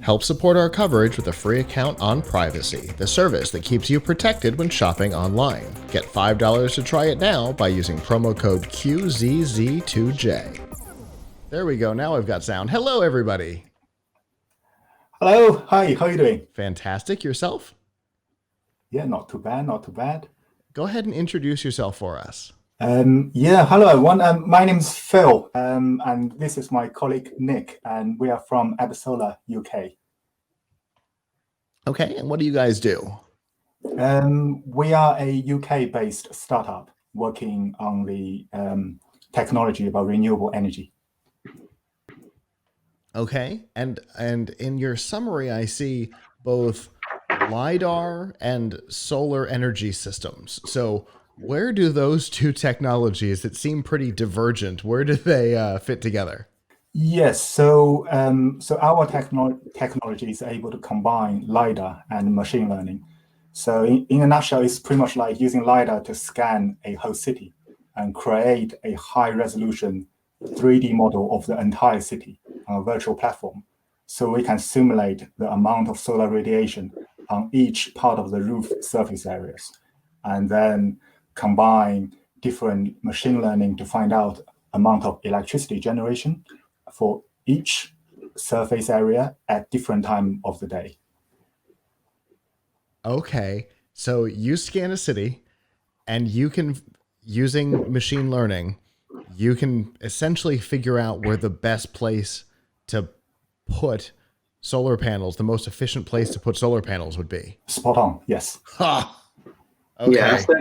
Help support our coverage with a free account on Privacy, the service that keeps you protected when shopping online. Get $5 to try it now by using promo code QZZ2J. There we go. Now I've got sound. Hello, everybody. Hello. Hi. How are you doing? Fantastic. Yourself? Yeah, not too bad. Not too bad. Go ahead and introduce yourself for us. Yeah, hello everyone. My name's Phil, and this is my colleague Nick, and we are from Absolar, UK. Okay, and what do you guys do? We are a UK-based startup working on the technology about renewable energy. Okay, and in your summary, I see both LiDAR and solar energy systems. So where do those two technologies that seem pretty divergent, where do they fit together? Yes, so our technology is able to combine LiDAR and machine learning. So in a nutshell, it's pretty much like using LiDAR to scan a whole city and create a high-resolution 3D model of the entire city on a virtual platform. So we can simulate the amount of solar radiation on each part of the roof surface areas, and then combine different machine learning to find out amount of electricity generation for each surface area at different time of the day. Okay, so you scan a city and you can, using machine learning, you can essentially figure out where the best place to put solar panels, the most efficient place to put solar panels would be. Spot on, yes. Ha! Okay. Yeah, so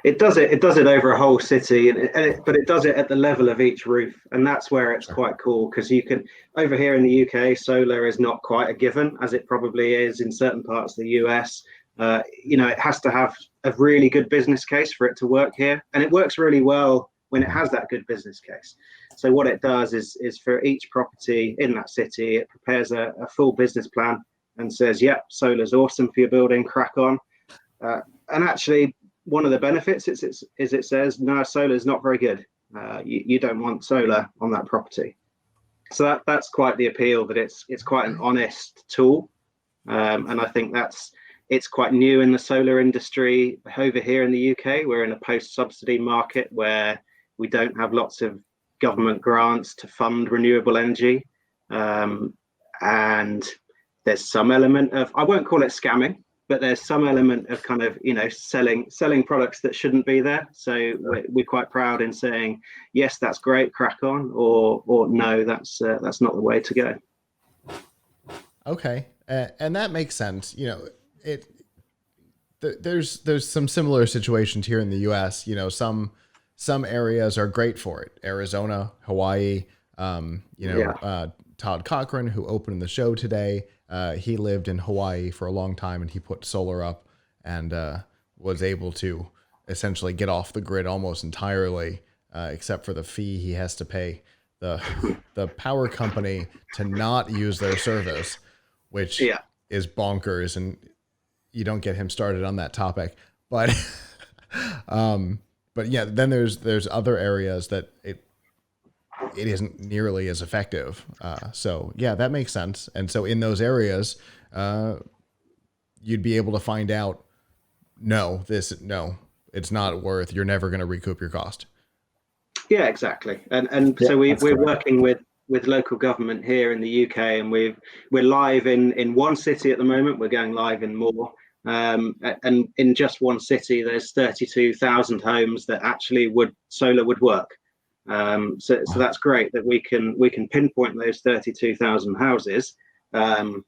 it does it over a whole city, but it does it at the level of each roof, and that's where it's quite cool, because you can, over here in the UK, solar is not quite a given as it probably is in certain parts of the US. It has to have a really good business case for it to work here, and it works really well when it has that good business case. So what it does is for each property in that city, it prepares a full business plan and says, yep, solar's awesome for your building, crack on. And actually, one of the benefits is it says, no, solar is not very good. You don't want solar on that property. So that's quite the appeal, that it's quite an honest tool. And I think it's quite new in the solar industry. Over here in the UK, we're in a post-subsidy market where we don't have lots of government grants to fund renewable energy. And there's some element of, I won't call it scamming, but there's some element of kind of, selling products that shouldn't be there. So we're quite proud in saying, yes, that's great, crack on, or no, that's not the way to go. Okay, and that makes sense. There's some similar situations here in the U.S. Some areas are great for it. Arizona, Hawaii. Todd Cochran, who opened the show today, he lived in Hawaii for a long time, and he put solar up and was able to essentially get off the grid almost entirely, except for the fee he has to pay the power company to not use their service, which is bonkers, and you don't get him started on that topic. But yeah, then there's other areas that it isn't nearly as effective. So yeah, that makes sense. And so in those areas, you'd be able to find out, no, it's not worth, you're never going to recoup your cost. Yeah, exactly. And so we're working with local government here in the UK, and we're live in one city at the moment. We're going live in more. And in just one city, there's 32,000 homes that actually solar would work. So that's great that we can pinpoint those 32,000 houses, and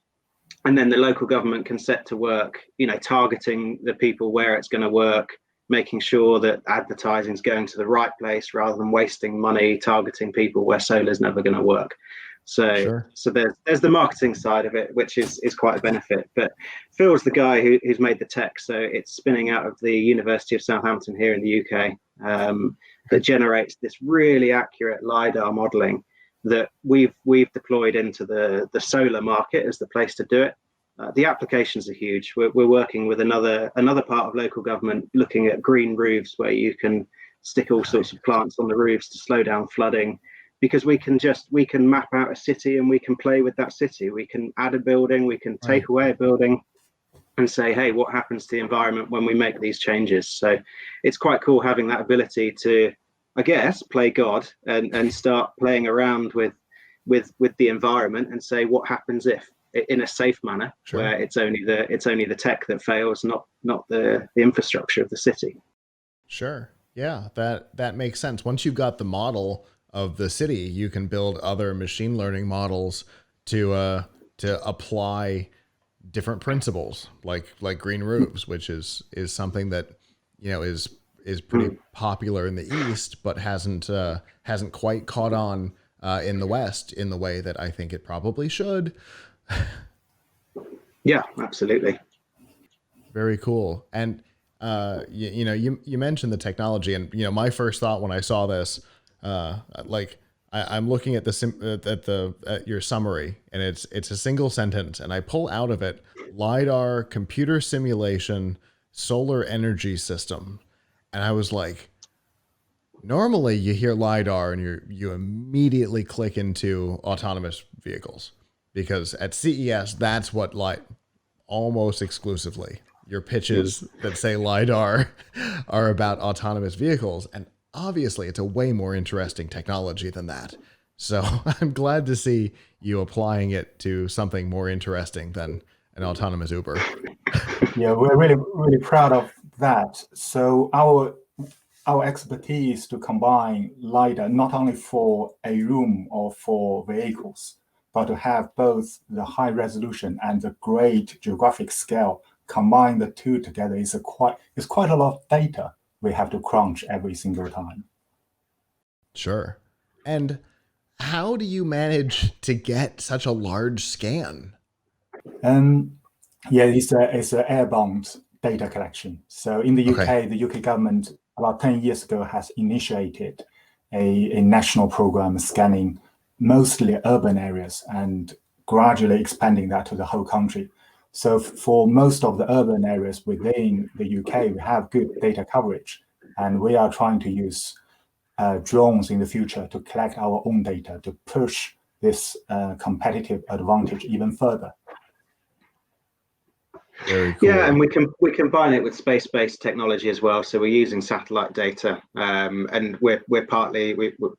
then the local government can set to work, targeting the people where it's going to work, making sure that advertising is going to the right place rather than wasting money targeting people where solar is never going to work. So there's the marketing side of it, which is quite a benefit. But Phil's the guy who's made the tech, so it's spinning out of the University of Southampton here in the UK, that generates this really accurate LiDAR modeling. that we've deployed into the solar market as the place to do it. The applications are huge. We're working with another part of local government looking at green roofs where you can stick all sorts of plants on the roofs to slow down flooding, because we can map out a city and we can play with that city. We can add a building, we can take away a building and say, hey, what happens to the environment when we make these changes? So it's quite cool having that ability to, I guess, play God and start playing around with the environment and say, what happens if, in a safe manner, where it's only the tech that fails, not the infrastructure of the city. Sure. Yeah, that makes sense. Once you've got the model of the city, you can build other machine learning models to apply different principles, like green roofs, which is something that, you know, is pretty popular in the East, but hasn't quite caught on in the West in the way that I think it probably should. Yeah, absolutely. Very cool. And you mentioned the technology, and my first thought when I saw this, I'm looking at at your summary, and it's a single sentence, and I pull out of it LiDAR computer simulation solar energy system, and I was like, normally you hear LiDAR and you immediately click into autonomous vehicles, because at CES that's what almost exclusively your pitches that say LiDAR are about autonomous vehicles. And obviously it's a way more interesting technology than that. So I'm glad to see you applying it to something more interesting than an autonomous Uber. Yeah, we're really, really proud of that. So our expertise to combine LiDAR not only for a room or for vehicles, but to have both the high resolution and the great geographic scale, combine the two together is quite a lot of data we have to crunch every single time. Sure. And how do you manage to get such a large scan? Yeah, it's an airborne data collection. So in the UK, the UK government about 10 years ago has initiated a national program scanning mostly urban areas and gradually expanding that to the whole country. So for most of the urban areas within the UK, we have good data coverage, and we are trying to use drones in the future to collect our own data to push this competitive advantage even further. Very cool. Yeah, and we combine it with space-based technology as well. So we're using satellite data, and we're partly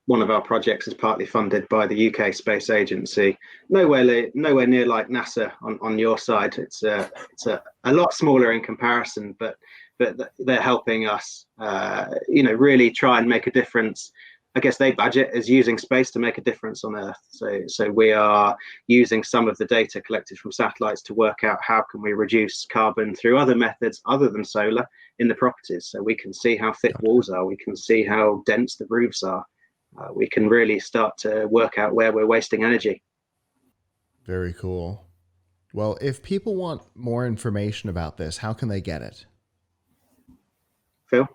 one of our projects is partly funded by the UK Space Agency. Nowhere near like NASA on your side. It's a lot smaller in comparison, but they're helping us, really try and make a difference. I guess they budget as using space to make a difference on Earth. So we are using some of the data collected from satellites to work out how can we reduce carbon through other methods other than solar in the properties. So we can see how thick walls are, we can see how dense the roofs are. We can really start to work out where we're wasting energy. Very cool. Well, if people want more information about this, how can they get it? Phil?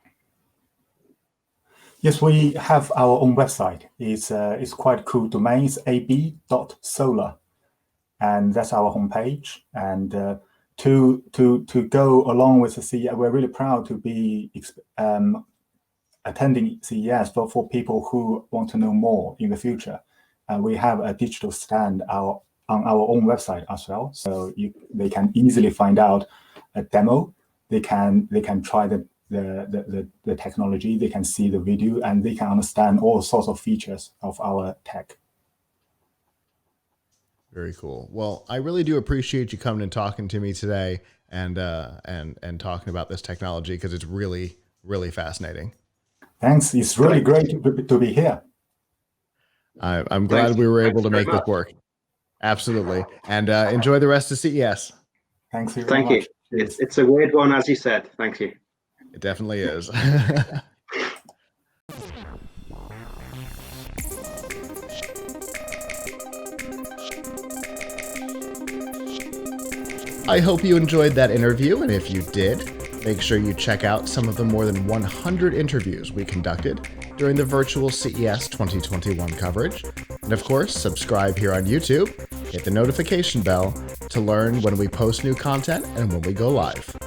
Yes, we have our own website. It's quite cool. Domain is ab.solar, and that's our homepage. And to go along with the CES, we're really proud to be attending CES. But for people who want to know more in the future, we have a digital stand on our own website as well. So they can easily find out a demo. They can try the technology, they can see the video, and they can understand all sorts of features of our tech. Very cool. Well, I really do appreciate you coming and talking to me today and talking about this technology, because it's really, really fascinating. Thanks. It's really great to be here. I'm glad we were able to make this work. Absolutely. And enjoy the rest of CES. Thanks very much. Thank you. It's a weird one, as you said. Thank you. It definitely is. I hope you enjoyed that interview, and if you did, make sure you check out some of the more than 100 interviews we conducted during the virtual CES 2021 coverage. And of course, subscribe here on YouTube, hit the notification bell to learn when we post new content and when we go live.